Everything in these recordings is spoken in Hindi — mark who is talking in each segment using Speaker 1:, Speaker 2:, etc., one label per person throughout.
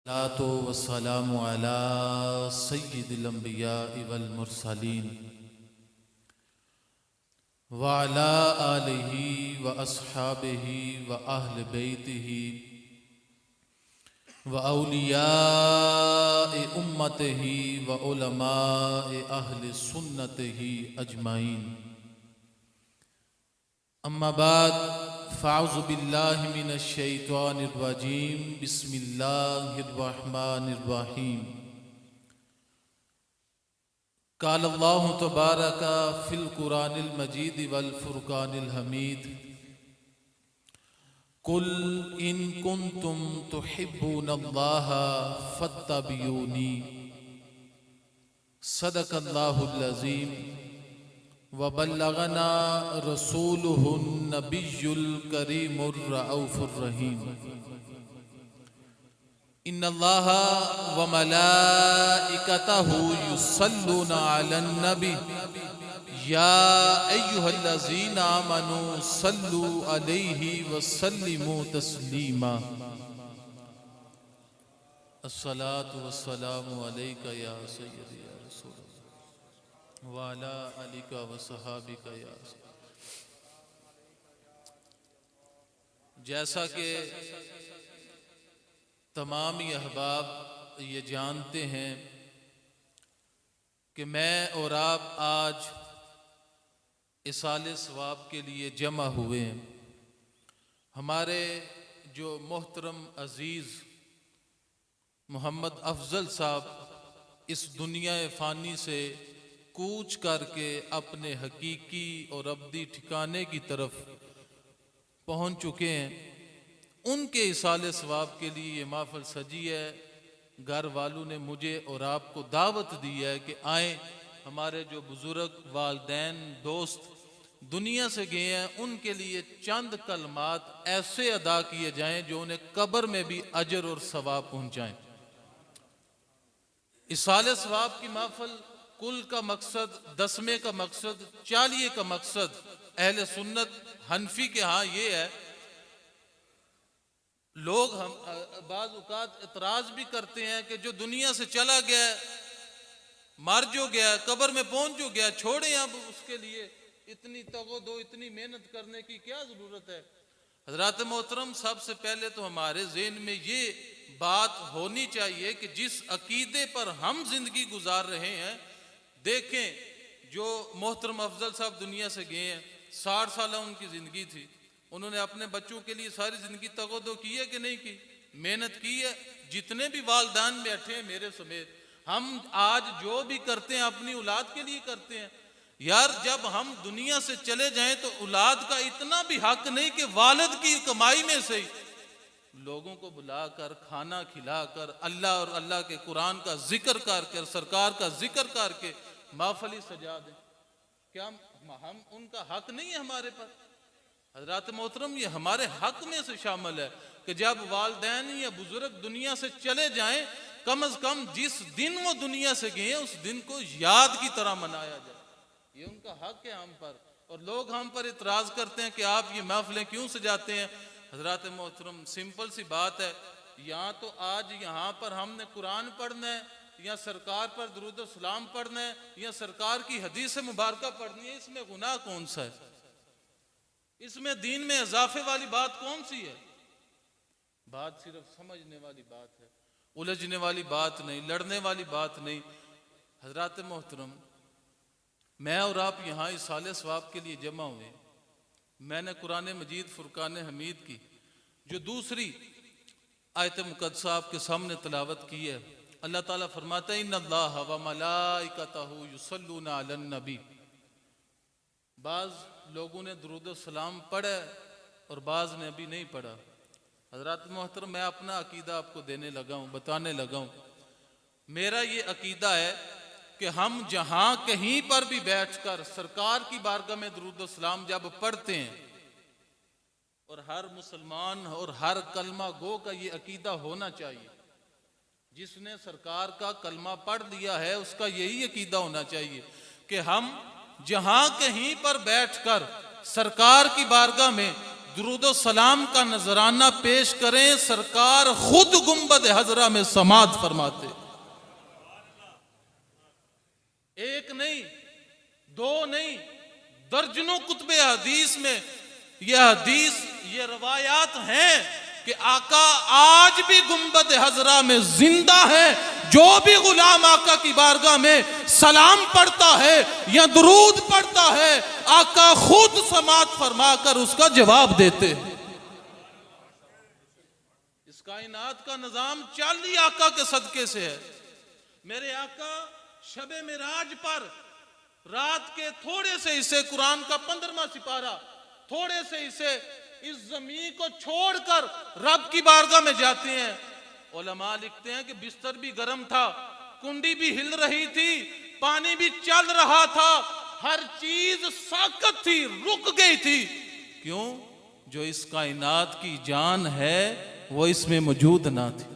Speaker 1: सलातो वस्सलामु अला सय्यिदिल अंबिया वल मुरसलीन व अला आलिहि व अस्हाबिहि व अहल बैतिहि व औलियाए उम्मतिहि व उलमाए अहल सुन्नतिहि अजमाइन। अम्मा बाद फ़ाउज़ु बिल्लाहि मिनश शैतानिर रजीम बिस्मिल्लाहिर रहमानिर रहीम। क़ाल अल्लाहु तबारक फ़िल क़ुरानिल मजीद वल फ़ुरक़ानिल हमीद कुल इन कुन्तुम तुहिब्बूनल्लाह फ़त्तबिऊनी सदक़ल्लाहुल अज़ीम व बल्लगना रसूलुहुन नबियुल करीमुर रऊफुर रहीम। इन्नल्लाहा व मलाइकतहु युसल्लूना अलन नबी या अय्युहल्लज़ीना आमनू सल्लू अलैहि व सल्लिमू तस्लीमा। अस्सलातु वस्सलामु अलैका या सय्यदी या रसूल वाला अलिका व सहाबिका या। जैसा कि तमाम ही अहबाब ये जानते हैं कि मैं और आप आज इसाले सवाब के लिए जमा हुए हैं। हमारे जो मोहतरम अजीज़ मोहम्मद अफजल साहब इस दुनिया फ़ानी से कूच करके अपने हकीकी और अब्दी ठिकाने की तरफ पहुंच चुके हैं। उनके इसाले सवाब के लिए ये महफिल सजी है। घर वालों ने मुझे और आपको दावत दी है कि आए, हमारे जो बुजुर्ग वालदैन दोस्त दुनिया से गए हैं उनके लिए चंद कलमात ऐसे अदा किए जाएं जो उन्हें कब्र में भी अजर और सवाब पहुंचाएं। इसाले सवाब की महफिल कुल का मकसद, दसवें का मकसद, चालिये का मकसद अहले सुन्नत हनफी के यहाँ ये है। लोग हम बाज़ औक़ात इतराज भी करते हैं कि जो दुनिया से चला गया, मर जो गया, कब्र में पहुंच जो गया, छोड़े अब उसके लिए इतनी तगो इतनी मेहनत करने की क्या जरूरत है। हज़रात मोहतरम, सबसे पहले तो हमारे ज़हन में ये बात होनी चाहिए कि जिस अकीदे पर हम जिंदगी गुजार रहे हैं, देखें जो मोहतरम अफजल साहब दुनिया से गए हैं, 60 साल उनकी ज़िंदगी थी। उन्होंने अपने बच्चों के लिए सारी ज़िंदगी तगोदो की है कि नहीं की, मेहनत की है। जितने भी वालदान बैठे हैं मेरे समेत, हम आज जो भी करते हैं अपनी औलाद के लिए करते हैं। यार, जब हम दुनिया से चले जाएं तो औलाद का इतना भी हक नहीं कि वालिद की कमाई में से लोगों को बुलाकर खाना खिलाकर अल्लाह और अल्लाह के कुरान का जिक्र करके, सरकार का जिक्र करके महफिल सजा दें। क्या हम उनका हक नहीं है हमारे पर? हजरत मोहतरम, ये हमारे हक में से शामिल है कि जब वालदैन या बुजुर्ग दुनिया से चले जाएं, कम अज कम जिस दिन वो दुनिया से गए उस दिन को याद की तरह मनाया जाए। ये उनका हक है हम पर। और लोग हम पर इतराज करते हैं कि आप ये महफिलें क्यों सजाते हैं। हजरत मोहतरम, सिंपल सी बात है, यहाँ तो आज यहाँ पर हमने कुरान पढ़ना है या सरकार पर दुरूद सलाम पढ़ना है या सरकार की हदीस मुबारक पढ़नी है। इसमें गुनाह कौन सा है? इसमें दीन में इजाफे वाली बात कौन सी है? बात सिर्फ समझने वाली बात है, उलझने वाली बात नहीं, लड़ने वाली बात नहीं। हजरत मोहतरम, मैं और आप यहाँ इसाले सवाब के लिए जमा हुए। मैंने कुरान मजीद फुरकान हमीद की जो दूसरी आयत मुक़द्दसा आपके सामने तलावत की है, अल्लाह ताला फरमाता है इन्नल्लाह व मलाइकतहु युसल्लूना अलन नबी। बाज़ लोगों ने दुरूद सलाम पढ़ा और बाज़ ने अभी नहीं पढ़ा। हज़रात मोहतरम, मैं अपना अकीदा आपको देने लगा हूँ, बताने लगा हूँ। मेरा ये अकीदा है कि हम जहाँ कहीं पर भी बैठकर सरकार की बारगाह में दुरूद सलाम जब पढ़ते हैं, और हर मुसलमान और हर कलमा गो का ये अकीदा होना चाहिए, जिसने सरकार का कलमा पढ़ लिया है उसका यही अकीदा होना चाहिए कि हम जहां कहीं पर बैठकर सरकार की बारगाह में दुरूद सलाम का नजराना पेश करें, सरकार खुद गुंबद हजरा में समाद फरमाते। एक नहीं, दो नहीं, दर्जनों कुतबे हदीस में यह हदीस, ये रवायात हैं कि आका आज भी गुंबद हजरा में जिंदा है। जो भी गुलाम आका की बारगाह में सलाम पढ़ता है या दुरूद पढ़ता है, आका खुद समात फरमाकर उसका जवाब देते हैं। इस कायनात का निजाम चल ही आका के सदके से है। मेरे आका शबे मिराज पर रात के थोड़े से हिस्से, कुरान का 15वां सिपारा, थोड़े से हिस्से इस जमीन को छोड़कर रब की बारगाह में जाते हैं। उलमा लिखते हैं कि बिस्तर भी गर्म था, कुंडी भी हिल रही थी, पानी भी चल रहा था, हर चीज साकत थी, रुक गई थी। क्यों? जो इस कायनात की जान है वो इसमें मौजूद ना थी,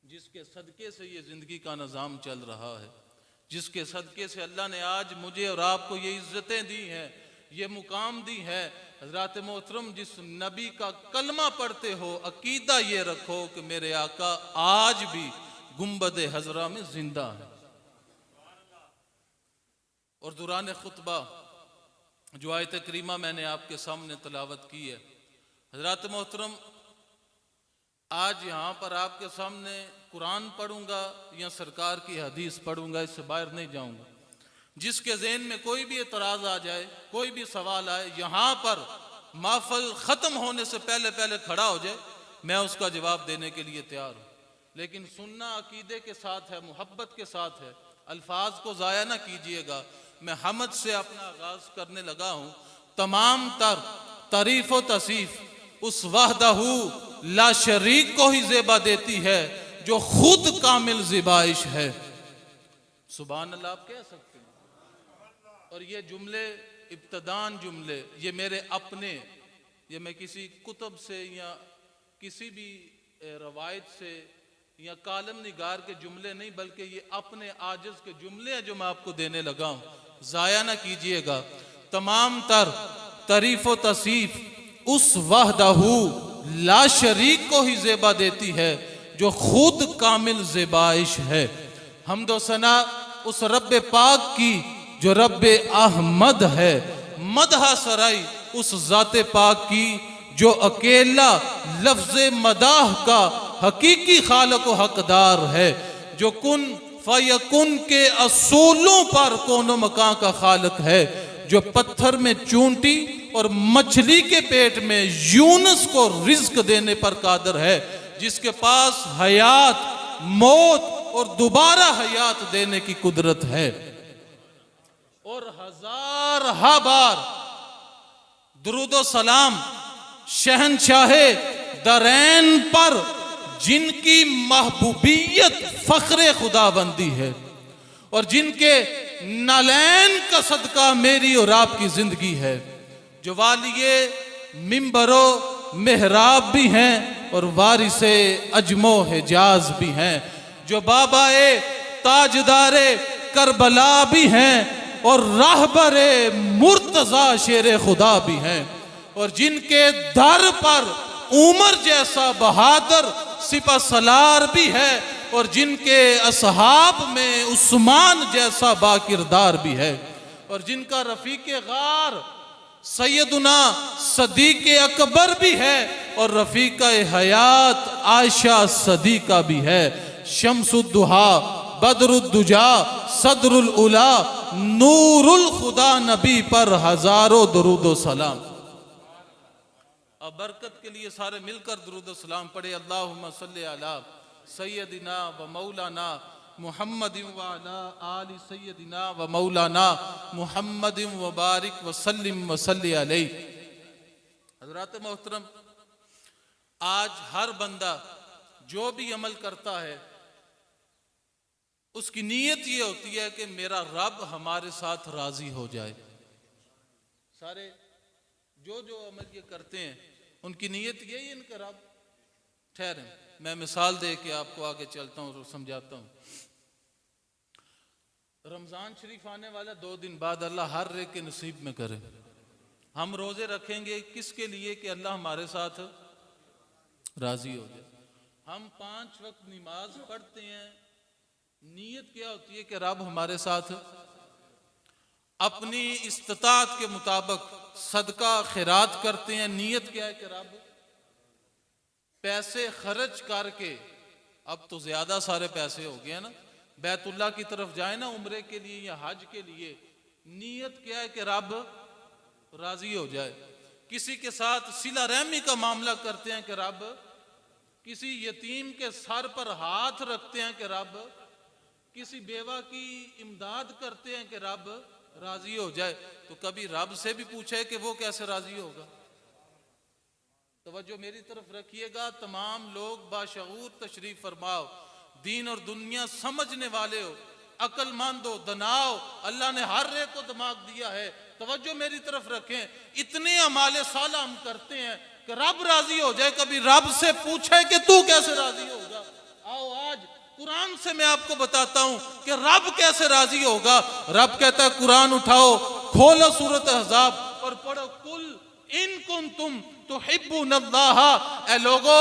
Speaker 1: जिसके सदके से ये जिंदगी का निजाम चल रहा है, जिसके सदके से अल्लाह ने आज मुझे और आपको ये इज्जतें दी हैं, ये मुकाम दी है। हज़रात मोहतरम, जिस नबी का कलमा पढ़ते हो, अकीदा ये रखो कि मेरे आका आज भी गुंबद हजरा में जिंदा है। और दुरान खुतबा जो आयत करीमा मैंने आपके सामने तलावत की है, हज़रात मोहतरम, आज यहाँ पर आपके सामने कुरान पढ़ूंगा या सरकार की हदीस पढ़ूंगा, इससे बाहर नहीं जाऊंगा। जिसके ज़हन में कोई भी एतराज़ आ जाए, कोई भी सवाल आए, यहाँ पर महफिल ख़त्म होने से पहले पहले खड़ा हो जाए, मैं उसका जवाब देने के लिए तैयार हूँ। लेकिन सुनना अकीदे के साथ है, मोहब्बत के साथ है, अल्फाज को ज़ाया ना कीजिएगा। मैं हमद से अपना आगाज़ करने लगा हूँ। तमाम तर तारीफ़ व तसीफ़ उस वहदहू ला शरीक को ही ज़ेबा देती है जो खुद कामिल ज़िबाइश है। सुभान अल्लाह आप कह सकते हैं। और ये जुमले इब्तदान जुमले, ये मेरे अपने, ये मैं किसी कुतब से या किसी भी रवायत से या कालम निगार के जुमले नहीं, बल्कि ये अपने आजिज़ के जुमले हैं जो मैं आपको देने लगा हूँ, ज़ाया ना कीजिएगा। तमाम तर तारीफ़ व तसीफ़ उस वहदहू ला शरीक को ही ज़ेबा देती है जो खुद कामिल ज़िबाइश है। हम्दो सना उस रब्बे पाक की जो रब्बे अहमद है, मदहा सराई उस ज़ाते पाक की जो अकेला लफ्ज़े मदाह का हकीकी खालिक व हकदार है, जो कुन फयकुन के असूलों पर कोनो मकां का खालिक है, जो पत्थर में चूंटी और मछली के पेट में यूनुस को रिज्क देने पर कादिर है, जिसके पास हयात, मौत और दोबारा हयात देने की कुदरत है। और हजार बार दुरूदो सलाम शहनशाहे दरैन पर, जिनकी महबूबियत फख्रे खुदाबंदी है और जिनके नलैन का सदका मेरी और आपकी जिंदगी है, जो वालिये मिंबरो मेहराब भी हैं और वारिसे अजमो हिजाज भी हैं, जो बाबाए ताजदारे करबला भी हैं और राहबरे मुर्तजा शेर खुदा भी हैं, और जिनके दर पर उमर जैसा बहादुर सिपा सलार भी है और जिनके असहाब में उस्मान जैसा बाकिरदार भी है, और जिनका रफीके गार सैयदुना सदीक अकबर भी है और रफीका हयात आयशा सदीका भी है। शम्सुद्दुहा, बदरुद्दुजा, सदरुल उला, नूरुल खुदा नबी पर हजारों दुरूद सलाम। अब बरकत के लिए सारे मिलकर दुरूद सलाम पढ़े। अल्लाहुम्मा सल्ली अला सैयदिना व मौलाना मुहम्मद व अला आलि सैयदिना व मौलाना मुहम्मद व बारिक व सल्लिम व सल्ली अलैहि। हज़रात मोहतरम, आज हर बंदा जो भी अमल करता है उसकी नीयत ये होती है कि मेरा रब हमारे साथ राजी हो जाए। सारे जो जो अमल ये करते हैं उनकी नीयत यही, इनका रब ठहरे। मैं मिसाल दे के आपको आगे चलता हूँ और समझाता हूँ। रमजान शरीफ आने वाला 2 दिन बाद, अल्लाह हर एक के नसीब में करे। हम रोजे रखेंगे किसके लिए? कि अल्लाह हमारे साथ राजी हो जाए। हम 5 वक्त नमाज पढ़ते हैं, नीयत क्या होती है? कि रब हमारे साथ। अपनी इस्तात के मुताबिक सदका खैरात करते हैं, नीयत क्या है? कि रब पैसे खर्च करके, अब तो ज्यादा सारे पैसे हो गए ना, बैतुल्लाह की तरफ जाए ना उम्रे के लिए या हज के लिए, नीयत क्या है? कि रब राजी हो जाए। किसी के साथ सिला रहमी का मामला करते हैं कि रब, किसी यतीम के सर पर हाथ रखते हैं कि रब, किसी बेवा की इमदाद करते हैं कि रब राजी हो जाए। तो कभी रब से भी पूछे कि वो कैसे राजी होगा? तवज्जो मेरी तरफ रखिएगा, तमाम लोग बाशऊर तशरीफ फरमाओ, दीन और दुनिया समझने वाले हो, अक्लमंद हो, दनाओ, अल्लाह ने हर एक को दिमाग दिया है। तवज्जो मेरी तरफ रखें, इतने अमाले साला हम करते हैं कि रब राजी हो जाए। कभी रब से पूछे कि तू कैसे राजी होगा? आओ आज कुरान से मैं आपको बताता हूं कि रब कैसे राजी होगा। रब कहता है, कुरान उठाओ, खोलो सूरत अहज़ाब और पढ़ो, कुल इन कुंतुम तुहिब्बुनल्लाह, ऐ लोगो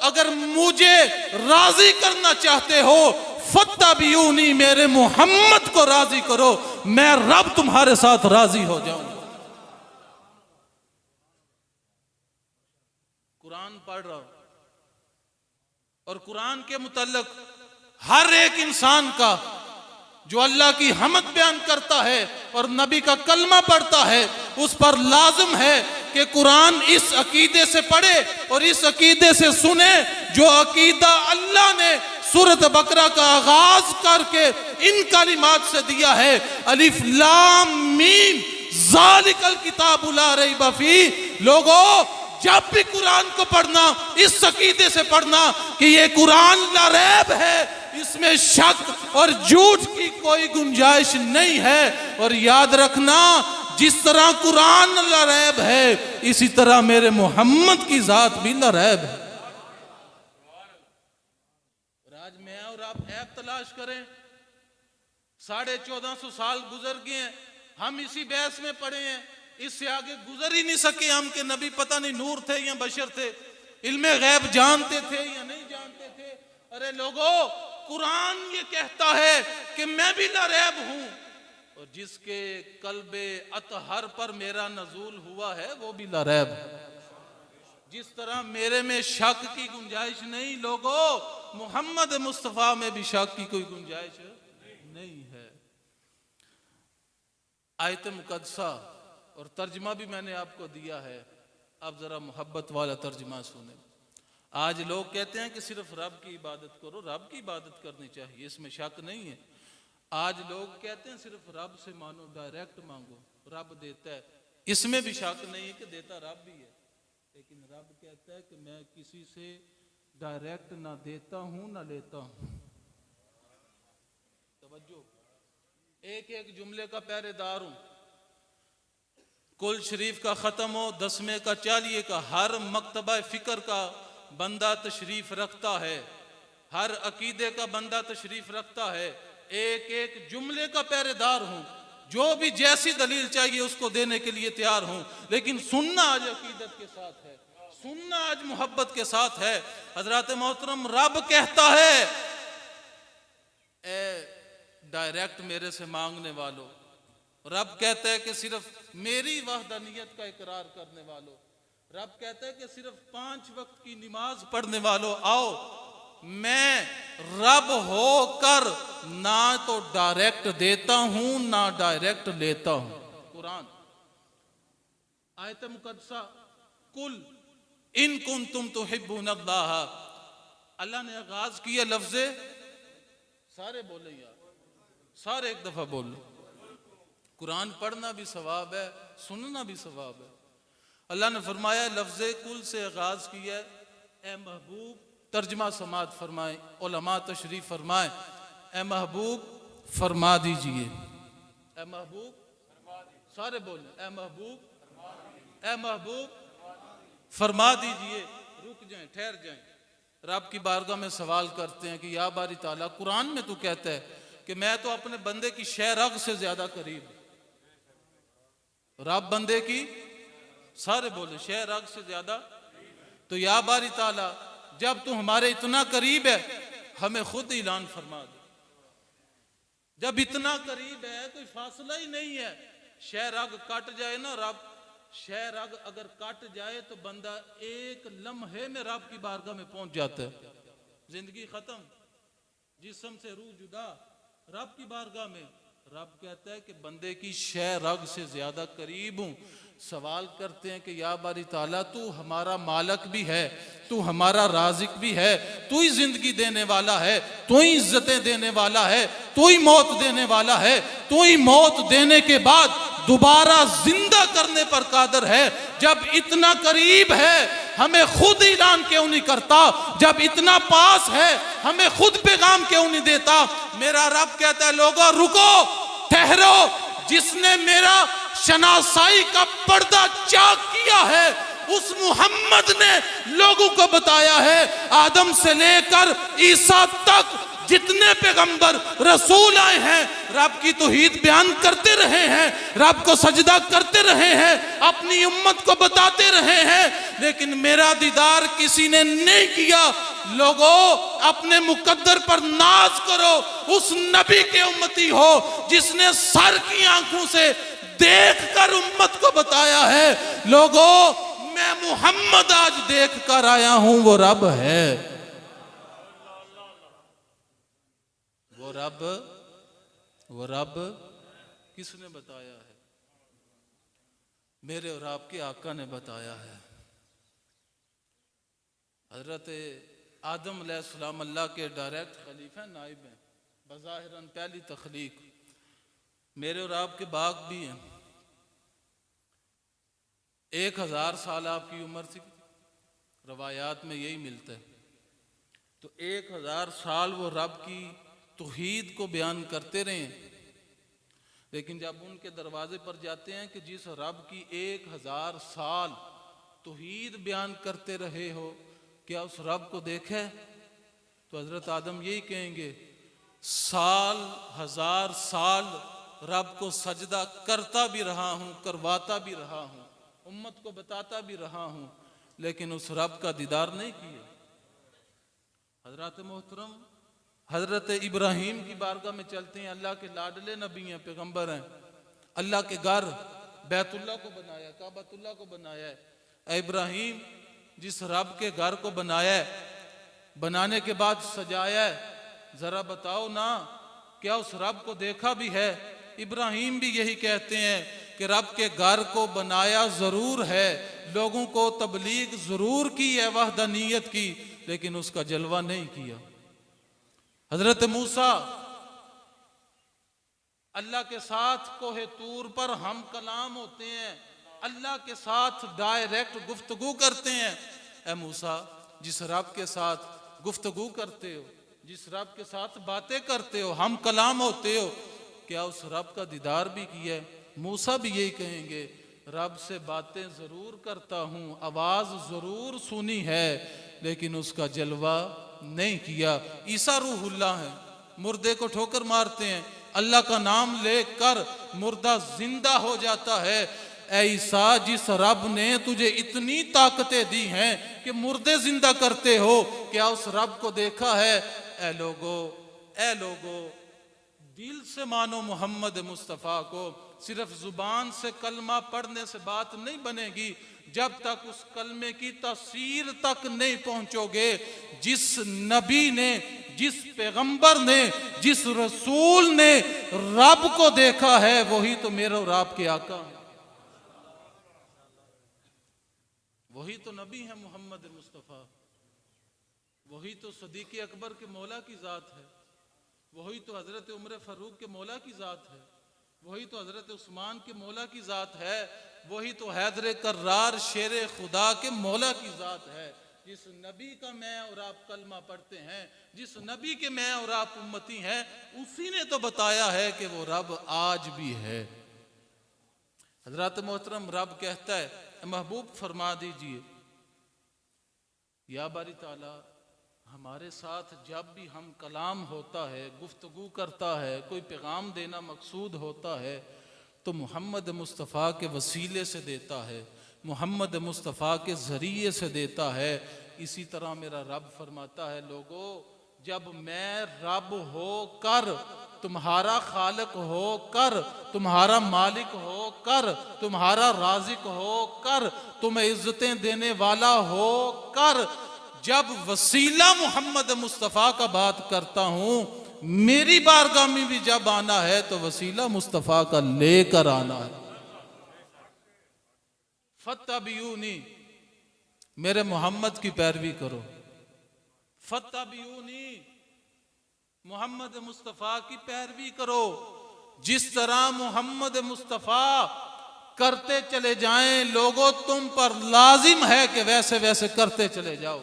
Speaker 1: अगर मुझे राजी करना चाहते हो, फत्तबिऊनी, मेरे मोहम्मद को राजी करो, मैं रब तुम्हारे साथ राजी हो जाऊंगा। कुरान पढ़ रहा हूं और कुरान के मुतल्लिक हर एक इंसान का जो अल्लाह की हमद बयान करता है और नबी का कलमा पढ़ता है, उस पर लाजिम है कि कुरान इस अकीदे से पढ़े और इस अकीदे से सुने जो अकीदा अल्लाह ने सूरत बकरा का आगाज करके इन कलिमात से दिया है, अलिफ लाम मीम ज़ालिकल किताबु ला रैब फीह। लोगों, जब भी कुरान को पढ़ना इस अकीदे से पढ़ना कि ये कुरान ला रैब है, इसमें शक और झूठ की कोई गुंजाइश नहीं है। और याद रखना, जिस तरह कुरान ला रैब है, इसी तरह मेरे मोहम्मद की जात भी ला रैब है। आज मैं और आप ऐब तलाश करें, 1450 साल गुजर गए हैं, हम इसी बहस में पड़े हैं, इससे आगे गुजर ही नहीं सके हम कि नबी पता नहीं नूर थे या बशर थे, इल्मे गैब जानते थे या नहीं जानते थे। अरे लोगों, कुरान ये कहता है कि मैं भी लारैब हूं, और जिसके कल्बे अतहर पर मेरा नजूल हुआ है वो भी लारैब है। जिस तरह मेरे में शक की गुंजाइश नहीं, लोगों, मोहम्मद मुस्तफा में भी शक की कोई गुंजाइश नहीं है। आयत मुकद्दसा और तर्जमा भी मैंने आपको दिया है, अब जरा मोहब्बत वाला तर्जमा सुने। आज लोग कहते हैं कि सिर्फ रब की इबादत करो, रब की इबादत करनी चाहिए, इसमें शक नहीं है। आज लोग कहते हैं सिर्फ रब से मानो, डायरेक्ट मांगो, रब देता है, इसमें भी शक नहीं है कि देता रब भी है। लेकिन रब कहता है कि मैं किसी से डायरेक्ट ना देता हूं ना लेता हूं। तवज्जो, एक एक जुमले का पहरेदार हूं। कुल शरीफ का ख़त्म हो, 10वें का 40 का, हर मकतबा फ़िक्र का बंदा तशरीफ रखता है, हर अकीदे का बंदा तशरीफ रखता है। एक एक जुमले का पहरेदार हूं, जो भी जैसी दलील चाहिए उसको देने के लिए तैयार हूं। लेकिन सुनना आज अकीदत के साथ है, सुनना आज मोहब्बत के साथ है। हजरत मोहतरम, रब कहता है, ए डायरेक्ट मेरे से मांगने वालों, रब कहता है कि सिर्फ मेरी वहदानियत का इकरार करने वालों, रब कहता है कि सिर्फ 5 वक्त की नमाज पढ़ने वालों, आओ मैं रब होकर ना तो डायरेक्ट देता हूं ना डायरेक्ट लेता हूं। कुरान आयत मुकद्दसा, कुल इन कुंतुम तुहिब्बुनल्लाह, अल्लाह ने आगाज किया लफ्ज़े, सारे बोले यार, सारे एक दफा बोल लो। कुरान पढ़ना भी सवाब है, सुनना भी सवाब है। अल्लाह ने फरमाया, लफ्ज़े कुल से आगाज किया, ए महबूब, तर्जमा समात फरमाए, उलमा तशरीफ फरमाए, ए महबूब फरमा दीजिए, ए महबूब, सारे बोले ए महबूब, ए महबूब फरमा दीजिए। रुक जाएं, ठहर जाएं, रब की बारगाह में सवाल करते हैं कि या बारी ताला, कुरान में तू कहता है कि मैं तो अपने बंदे की शहरग से ज्यादा करीब, रब बंदे की सारे बोले शह रग से ज्यादा। तो या बारी ताला, जब तू हमारे इतना करीब है, हमें खुद ऐलान फरमा दे। जब इतना करीब है, कोई फासला ही नहीं है। शह रग कट जाए ना रब, शह रग अगर कट जाए तो बंदा एक लम्हे में रब की बारगाह में पहुंच जाता है। जिंदगी खत्म, जिस्म से रूह जुदा, रब की बारगाह में। रब कहता है कि बंदे की शह रग से ज्यादा करीब हूं। सवाल करते हैं कि या बारी ताला, तू हमारा मालक भी है, तू हमारा राजिक भी है, तू ही जिंदगी देने वाला है, तू ही इज्जतें देने वाला है, तू ही मौत देने वाला है, तू ही मौत देने के बाद दोबारा जिंदा करने पर कादर है। जब इतना करीब है, हमें खुद ऐलान क्यों नहीं करता? जब इतना पास है, हमें खुद पैगाम क्यों नहीं देता? मेरा रब कहता है, लोगों रुको, ठहरो। जिसने मेरा शनासाई का पर्दा चाक किया है, उस मोहम्मद ने लोगों को बताया है, आदम से लेकर ईसा तक जितने पैगंबर रसूल आए हैं, रब की तौहीद बयान करते रहे हैं, रब को सजदा करते रहे हैं, अपनी उम्मत को बताते रहे हैं, लेकिन मेरा दीदार किसी ने नहीं किया। लोगों, अपने मुकद्दर पर नाज करो। उस नबी के उम्मती हो जिसने सर की आंखों से देखकर उम्मत को बताया है, लोगों मैं मोहम्मद आज देख कर आया हूं, वो रब है। वो रब किसने बताया है? मेरे और आपके आका ने बताया है। हजरत आदम अलैहिस्सलाम अल्लाह के डायरेक्ट खलीफा नाइब हैं, बज़ाहिरन पहली तख्लीक। मेरे और आपके बाग भी हैं। 1000 साल आपकी उम्र थी, रवायात में यही मिलता है। तो 1000 साल वो रब की तौहीद को बयान करते रहे, लेकिन जब उनके दरवाजे पर जाते हैं कि जिस रब की 1000 साल तौहीद बयान करते रहे हो, क्या उस रब को देखे? तो हजरत आदम यही कहेंगे, साल 1000 साल रब को सजदा करता भी रहा हूं, करवाता भी रहा हूं, उम्मत को बताता भी रहा हूं, लेकिन उस रब का दीदार नहीं किया। हजरत मोहतरम हजरत इब्राहिम की बारगाह में चलते हैं। अल्लाह के लाडले नबी हैं, पैगंबर हैं। अल्लाह के घर बैतुल्लाह को बनाया, काबतुल्लाह को बनाया है। ऐ इब्राहिम, जिस रब के घर को बनाया है, बनाने के बाद सजाया है, जरा बताओ ना, क्या उस रब को देखा भी है? इब्राहिम भी यही कहते हैं कि रब के घर को बनाया जरूर है, लोगों को तबलीग जरूर की है वहदानियत की, लेकिन उसका जलवा नहीं किया। हजरत मूसा अल्लाह के साथ कोहे तूर पर हम कलाम होते हैं, अल्लाह के साथ डायरेक्ट गुफ्तगू करते हैं। ए मूसा, जिस रब के साथ गुफ्तगू करते हो, जिस रब के साथ बातें करते हो, हम कलाम होते हो, क्या उस रब का दीदार भी किया है? मूसा भी यही कहेंगे, रब से बातें जरूर करता हूं, आवाज जरूर सुनी है, लेकिन उसका जलवा नहीं किया। ईसा रूहुल्लाह है, मुर्दे को ठोकर मारते हैं, अल्लाह का नाम लेकर मुर्दा जिंदा हो जाता है। ऐ ईसा, जिस रब ने तुझे इतनी ताकतें दी हैं कि मुर्दे जिंदा करते हो, क्या उस रब को देखा है? ऐ लोगो, दिल से मानो मोहम्मद मुस्तफ़ा को। सिर्फ जुबान से कलमा पढ़ने से बात नहीं बनेगी, जब तक उस कलमे की तफसीर तक नहीं पहुंचोगे। जिस नबी ने, जिस पैगंबर ने, जिस रसूल ने रब को देखा है, वही तो मेरे और आपके आका है, वही तो नबी है मोहम्मद मुस्तफ़ा, वही तो सदीक़ अकबर के मौला की जात है, वही तो हजरत उमर फारूक के मौला की जात है, वही तो हजरत उस्मान के मौला की जात है, वही तो हैदर कर्रार शेर खुदा के मौला की जात है। जिस नबी का मैं और आप कलमा पढ़ते हैं, जिस नबी के मैं और आप उम्मती हैं, उसी ने तो बताया है कि वो रब आज भी है। हजरत मोहतरम रब कहता है, महबूब फरमा दीजिए, या बारी ताला, हमारे साथ जब भी हम कलाम होता है, गुफ्तगू करता है, कोई पैगाम देना मकसूद होता है, तो मोहम्मद मुस्तफ़ा के वसीले से देता है। मोहम्मद मुस्तफ़ा के ज़रिए से देता है। इसी तरह मेरा रब फरमाता है, लोगों जब मैं रब हो कर, तुम्हारा खालिक हो कर, तुम्हारा मालिक हो कर, तुम्हारा राज़िक हो कर, तुम्हें इज्जतें देने वाला हो कर, जब वसीला मोहम्मद मुस्तफ़ा का बात करता हूं, मेरी बारगाह में भी जब आना है तो वसीला मुस्तफ़ा का लेकर आना है। फत्तबियूनी, मेरे मोहम्मद की पैरवी करो। फत्तबियूनी, मोहम्मद मुस्तफ़ा की पैरवी करो। जिस तरह मोहम्मद मुस्तफ़ा करते चले जाएं, लोगों तुम पर लाजिम है कि वैसे वैसे करते चले जाओ।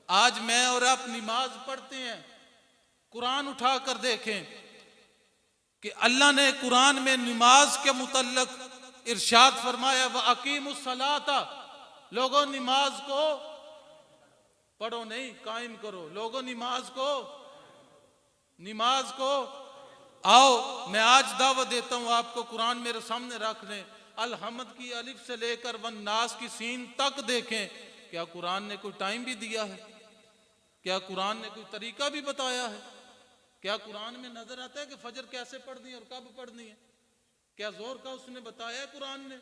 Speaker 1: आज मैं और आप नमाज पढ़ते हैं, कुरान उठा कर देखें कि अल्लाह ने कुरान में नमाज के मुतल्लक इरशाद फरमाया, व अकीमुस्सलाता, लोगों नमाज को पढ़ो नहीं, कायम करो। लोगों नमाज को आओ। मैं आज दावत देता हूं आपको, कुरान मेरे सामने रख लें, अल हमद की अलिफ से लेकर वन नास की सीन तक देखें। क्या कुरान ने कोई टाइम भी दिया है? क्या कुरान ने कोई तरीका भी बताया है? क्या कुरान में नजर आता है कि फजर कैसे पढ़नी है और कब पढ़नी है? क्या जोर का उसने बताया है कुरान ने?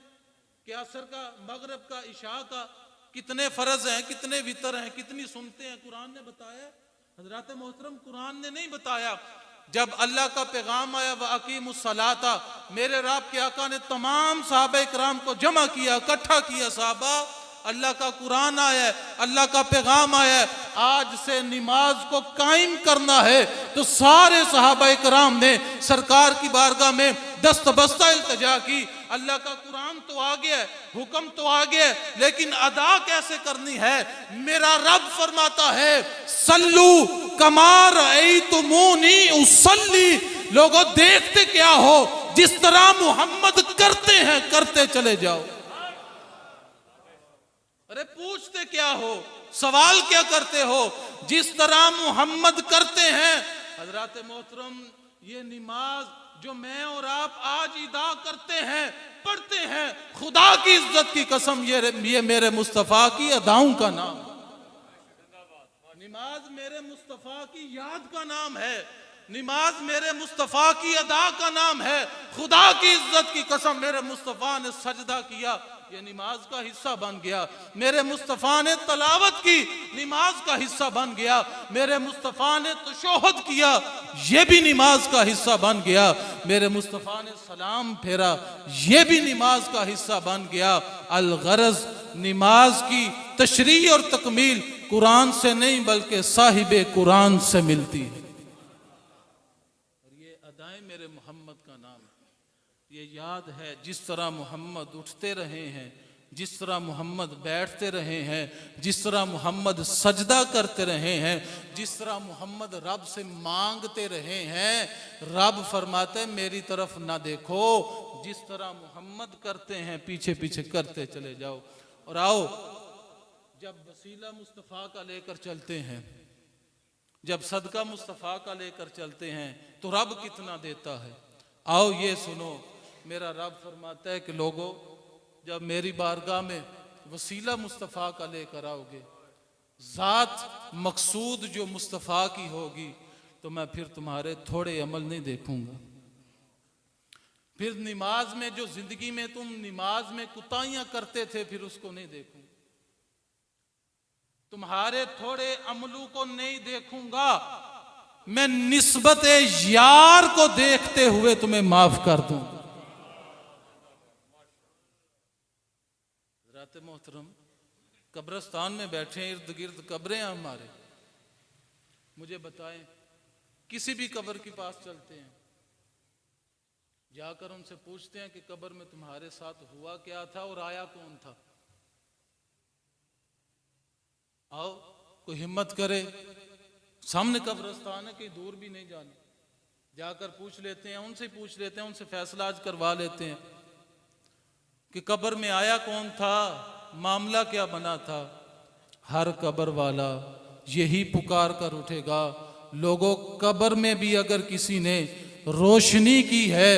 Speaker 1: क्या असर का, मगरिब का, इशा का, कितने फर्ज हैं, कितने वितर हैं, कितनी सुनते हैं, कुरान ने बताया? हजरात मोहतरम, कुरान ने नहीं बताया। जब अल्लाह का पैगाम आया, व अकीमुस्सलाता, मेरे रब के आका ने तमाम सहाबा इकराम को जमा किया, इकट्ठा किया। साहबा, अल्लाह का कुरान आया है, अल्लाह का पैगाम आया है, आज से नमाज को कायम करना है। तो सारे सहाबा इकराम ने सरकार की बारगाह में दस्तबस्ता इल्तिजा की। अल्लाह का कुरान तो आ गया है, हुक्म तो आ गया है, लेकिन अदा कैसे करनी है? मेरा रब फरमाता है, सल्लू कमा रअयतुमूनी उसल्ली, लोगों देखते क्या हो, जिस तरह मोहम्मद करते हैं करते चले जाओ। अरे पूछते क्या हो, सवाल क्या करते हो? जिस तरह मोहम्मद करते हैं। हजरात मोहतरम, ये नमाज जो मैं और आप आज अदा करते हैं, पढ़ते हैं, खुदा की इज्जत की कसम, ये मेरे मुस्तफ़ा की अदाओं का नाम। नमाज मेरे मुस्तफ़ा की याद का नाम है, नमाज मेरे मुस्तफ़ा की अदा का नाम है। खुदा की इज्जत की कसम, मेरे मुस्तफ़ा ने सजदा किया, ये नमाज का हिस्सा बन गया। मेरे मुस्तफ़ा ने तलावत की, नमाज का हिस्सा बन गया। मेरे मुस्तफ़ा ने तशहुद किया, ये भी नमाज का हिस्सा बन गया। मेरे मुस्तफ़ा ने सलाम फेरा, ये भी नमाज का हिस्सा बन गया। अल गरज, नमाज की तशरीह और तकमील कुरान से नहीं बल्कि साहिबे कुरान से मिलती है। और ये अदाएं मेरे मोहम्मद का नाम है। ये याद है, जिस तरह मोहम्मद उठते रहे हैं, जिस तरह मोहम्मद बैठते रहे हैं, जिस तरह मोहम्मद सजदा करते रहे हैं, जिस तरह मोहम्मद रब से मांगते रहे हैं, रब फरमाते हैं मेरी तरफ ना देखो, जिस तरह मोहम्मद करते हैं पीछे पीछे करते चले जाओ। और आओ, जब वसीला मुस्तफ़ा का लेकर चलते हैं, जब सदका मुस्तफ़ा का लेकर चलते हैं, तो रब कितना देता है। आओ ये सुनो, मेरा रब फरमाता है कि लोगों जब मेरी बारगाह में वसीला मुस्तफ़ा का लेकर आओगे, ज़ात मकसूद जो मुस्तफ़ा की होगी, तो मैं फिर तुम्हारे थोड़े अमल नहीं देखूंगा। फिर नमाज में जो जिंदगी में तुम नमाज में कुताहियां करते थे, फिर उसको नहीं देखूंगा। तुम्हारे थोड़े अमलों को नहीं देखूंगा। मैं निस्बत यार को देखते हुए तुम्हें माफ कर दूंगा। मोहतरम, कब्रिस्तान में बैठे, इर्द गिर्द कब्रें हैं हमारे। मुझे बताएं, किसी भी कब्र के पास चलते हैं, जाकर उनसे पूछते हैं कि कब्र में तुम्हारे साथ हुआ क्या था और आया कौन था? आओ, कोई हिम्मत करे, सामने कब्रिस्तान है, कहीं दूर भी नहीं जाना, जाकर पूछ लेते हैं, उनसे पूछ लेते हैं, उनसे फैसला आज करवा लेते हैं कि कब्र में आया कौन था, मामला क्या बना था। हर कब्र वाला यही पुकार कर उठेगा, लोगों कब्र में भी अगर किसी ने रोशनी की है,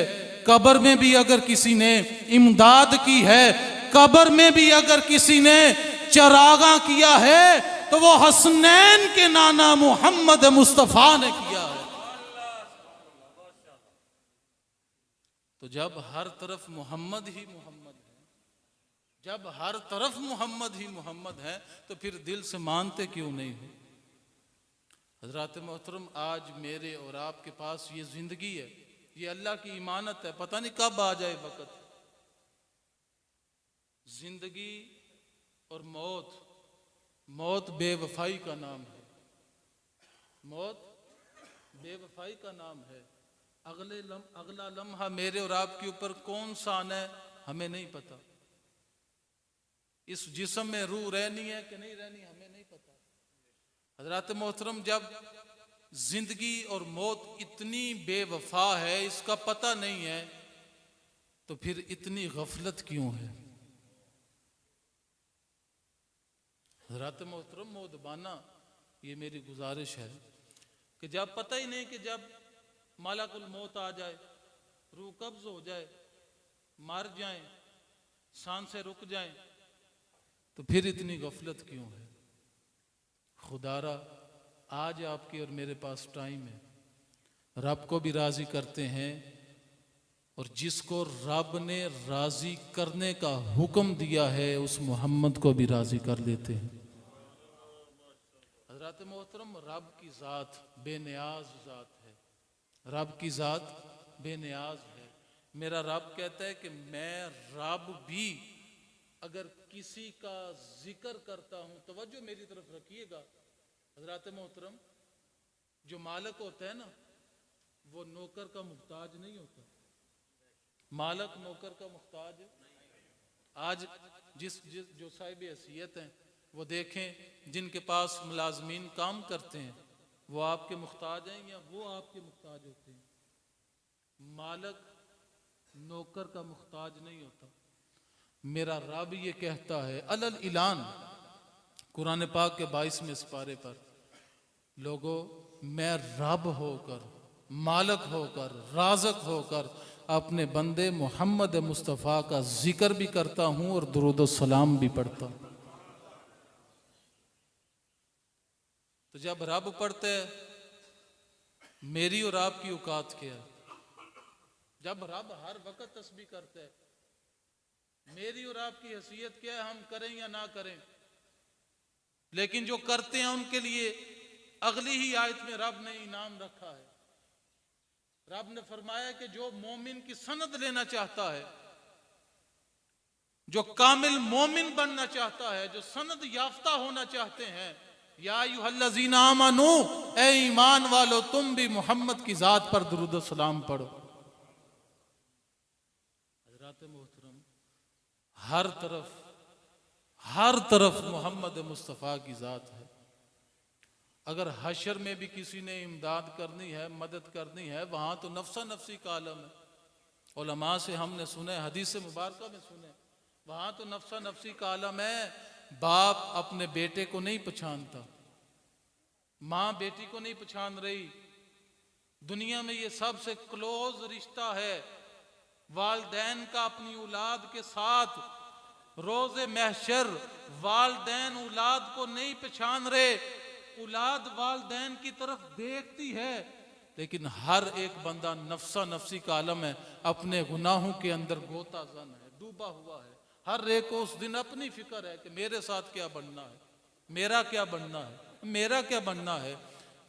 Speaker 1: कब्र में भी अगर किसी ने इमदाद की है, कब्र में भी अगर किसी ने चरागा किया है तो वो हसनैन के नाना मोहम्मद मुस्तफ़ा ने किया है। तो जब हर तरफ मोहम्मद ही मोहम्मद है, जब हर तरफ मोहम्मद ही मोहम्मद है, तो फिर दिल से मानते क्यों नहीं हो? हजरात मोहतरम, आज मेरे और आपके पास ये जिंदगी है, ये अल्लाह की इमानत है, पता नहीं कब आ जाए वक्त। जिंदगी और मौत, मौत बेवफाई का नाम है, मौत बेवफाई का नाम है। अगला लम्हा मेरे और आपके ऊपर कौन सा आना है हमें नहीं पता। इस जिस्म में रूह रहनी है कि नहीं रहनी हमें नहीं पता। हजरात मोहतरम, जब जिंदगी और मौत इतनी बेवफा है, इसका पता नहीं है, तो फिर इतनी गफलत क्यों है? हजरात मोहतरम मोहतबाना, ये मेरी गुजारिश है कि जब पता ही नहीं कि जब मालाकुल मौत आ जाए, रूह कब्ज हो जाए, मर जाए, सांसें रुक जाएं, तो फिर इतनी गफलत क्यों है? खुदारा, आज आपके और मेरे पास टाइम है, रब को भी राजी करते हैं, और जिसको रब ने राजी करने का हुक्म दिया है उस मोहम्मद को भी राजी कर लेते हैं। हज़रत मोहतरम, रब की ज़ात बेनियाज ज़ात है, रब की ज़ात बेनियाज है। मेरा रब कहता है कि मैं रब भी अगर किसी का जिक्र करता हूं, तवज्जो मेरी तरफ रखिएगा हज़रत मोहतरम, जो मालिक होता है ना, वो नौकर का मुहताज नहीं होता। मालिक नौकर का मुहताज है। आज जिस जो साहिब हैसियत हैं, वो देखें जिनके पास मुलाजमीन काम करते हैं, वो आपके मुहताज हैं या वो आपके मुहताज होते हैं? मालिक नौकर का मुहताज नहीं होता। मेरा रब ये कहता है अलल इलान, कुरान पाक के 22वें सिपारे पर, लोगों, मैं रब होकर, मालिक होकर, राज़िक होकर अपने बंदे मोहम्मद मुस्तफ़ा का जिक्र भी करता हूं और दुरूद व सलाम भी पढ़ता हूं। तो जब रब पढ़ते हैं, मेरी और आपकी औकात क्या है? जब रब हर वक्त तस्बीह करते हैं, मेरी और आपकी हैसियत क्या है? हम करें या ना करें। लेकिन जो करते हैं उनके लिए अगली ही आयत में रब ने इनाम रखा है। रब ने फरमाया कि जो मोमिन की सनद लेना चाहता है, जो कामिल मोमिन बनना चाहता है, जो सनद याफ्ता होना चाहते हैं, या अय्युहल्लज़ीना आमनू, ए ईमान वालो, तुम भी मोहम्मद की जात पर दुरूद सलाम पढ़ो। हज़रात मोहतरम, हर तरफ मोहम्मद मुस्तफ़ा की जात है। अगर हशर में भी किसी ने इमदाद करनी है, मदद करनी है, वहां तो नफ्सा नफ्सी का आलम है। उलमा से हमने सुने, हदीस मुबारक में सुने, वहां तो नफ्सा नफ्सी का आलम है। बाप अपने बेटे को नहीं पहचानता, माँ बेटी को नहीं पहचान रही। दुनिया में ये सबसे क्लोज रिश्ता है वालदैन का अपनी औलाद के साथ। रोज़े महशर वालदैन औलाद को नहीं पहचान रहे, औलाद वालदैन की तरफ देखती है, लेकिन हर एक बंदा नफ्सा नफ्सी का आलम है, अपने गुनाहों के अंदर गोता जन है, डूबा हुआ है। हर एक को उस दिन अपनी फिक्र है कि मेरे साथ क्या बनना है, मेरा क्या बनना है, मेरा क्या बनना है।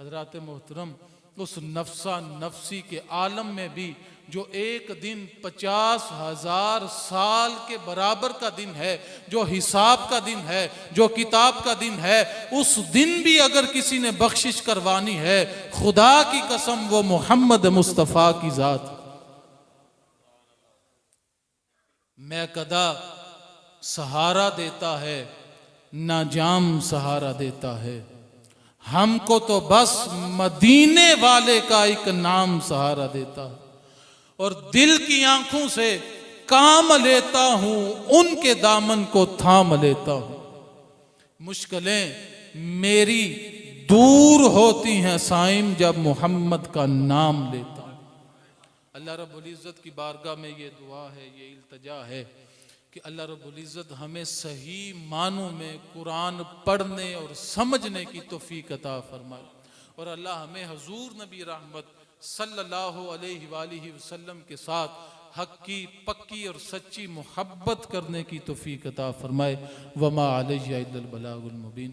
Speaker 1: हजरात मोहतरम, उस नफ्सा नफ्सी के आलम में भी जो एक दिन 50,000 साल के बराबर का दिन है, जो हिसाब का दिन है, जो किताब का दिन है, उस दिन भी अगर किसी ने बख्शिश करवानी है, खुदा की कसम वो मोहम्मद मुस्तफ़ा की जात। मैं कदा सहारा देता है ना जाम सहारा देता है, हमको तो बस मदीने वाले का एक नाम सहारा देता है। और दिल की आंखों से काम लेता हूं, उनके दामन को थाम लेता हूं। मुश्किलें मेरी दूर होती हैं साइम जब मोहम्मद का नाम लेता हूं। अल्लाह रब्बुल इज़्ज़त की बारगाह में ये दुआ है, ये इल्तिजा है कि अल्लाह रब्बुल इज़्ज़त हमें सही मानों में कुरान पढ़ने और समझने की तौफीक अता फरमाए, और अल्लाह हमें हुजूर नबी रहमत सल्लल्लाहु अलैहि वालिहि वसल्लम के साथ हक की पक्की और सच्ची मोहब्बत करने की तौफीक अता फरमाए। वमा अलैहि इल्लल बलागुल मुबीन।